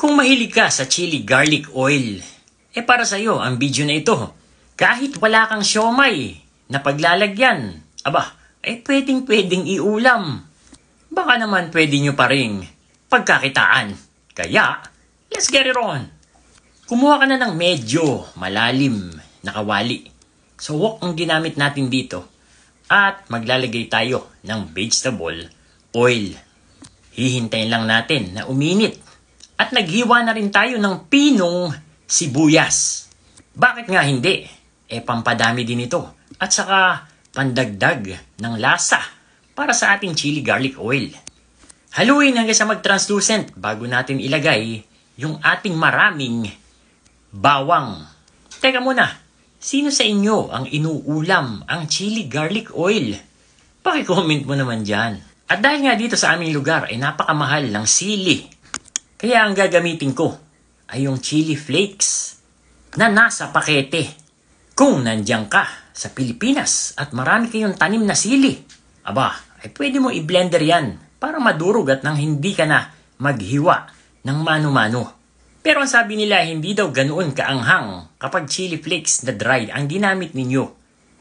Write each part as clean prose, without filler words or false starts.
Kung mahilig ka sa chili garlic oil, para sa'yo ang video na ito. Kahit wala kang siomay na paglalagyan, pwedeng iulam. Baka naman pwede nyo pa ring pagkakitaan. Kaya, let's get it on! Kumuha ka na ng medyo malalim na kawali. So, wok ang ginamit natin dito. At maglalagay tayo ng vegetable oil. Hihintayin lang natin na uminit. At naghiwa na rin tayo ng pinong sibuyas. Bakit nga hindi? Pampadami din ito. At saka pandagdag ng lasa para sa ating chili garlic oil. Haluin hanggang sa mag-translucent bago natin ilagay yung ating maraming bawang. Teka muna, sino sa inyo ang inuulam ang chili garlic oil? Paki-comment mo naman dyan. At dahil nga dito sa aming lugar ay napakamahal ng sili. Kaya ang gagamitin ko ay yung chili flakes na nasa pakete. Kung nandiyan ka sa Pilipinas at marami kayong tanim na sili, pwede mo i-blender yan para madurog at nang hindi ka na maghiwa ng mano-mano. Pero ang sabi nila, hindi daw ganoon kaanghang kapag chili flakes na dried ang ginamit ninyo.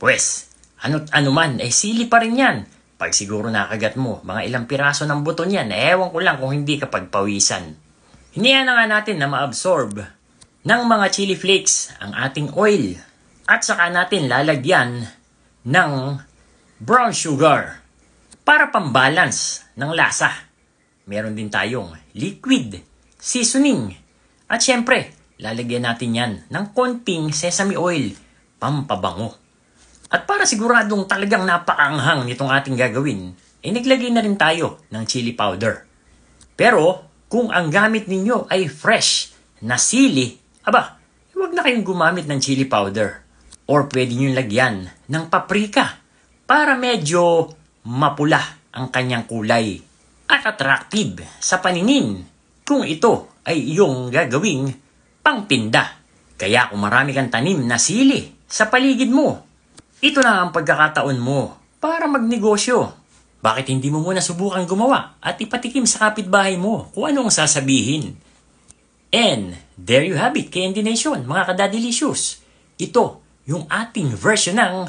Pwes, ano't ano man, sili pa rin yan. Pag siguro nakagat mo, mga ilang piraso ng buto niyan, ewan ko lang kung hindi ka pagpawisan. Hiniyan na nga natin na ma-absorb ng mga chili flakes ang ating oil. At saka natin lalagyan ng brown sugar para pambalance ng lasa. Meron din tayong liquid seasoning. At syempre, lalagyan natin yan ng konting sesame oil, pampabango. At para siguradong talagang napakaanghang nitong ating gagawin, naglagay na rin tayo ng chili powder. Pero kung ang gamit ninyo ay fresh na sili, huwag na kayong gumamit ng chili powder. Or pwede nyo lagyan ng paprika para medyo mapula ang kanyang kulay at attractive sa paningin kung ito ay iyong gagawing pangtinda. Kaya kung marami kang tanim na sili sa paligid mo, ito na ang pagkakataon mo para magnegosyo. Bakit hindi mo muna subukan gumawa at ipatikim sa kapitbahay mo kung ano ang sasabihin? And there you have it, Candy Nation, mga kadadilicious. Ito yung ating version ng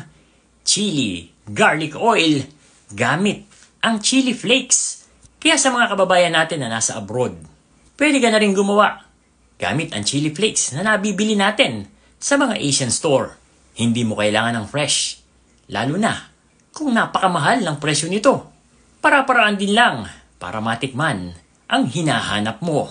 chili garlic oil gamit ang chili flakes. Kaya sa mga kababayan natin na nasa abroad, pwede ka na rin gumawa gamit ang chili flakes na nabibili natin sa mga Asian store. Hindi mo kailangan ng fresh, lalo na kung napakamahal ng presyo nito. Para-paraan din lang para matikman ang hinahanap mo.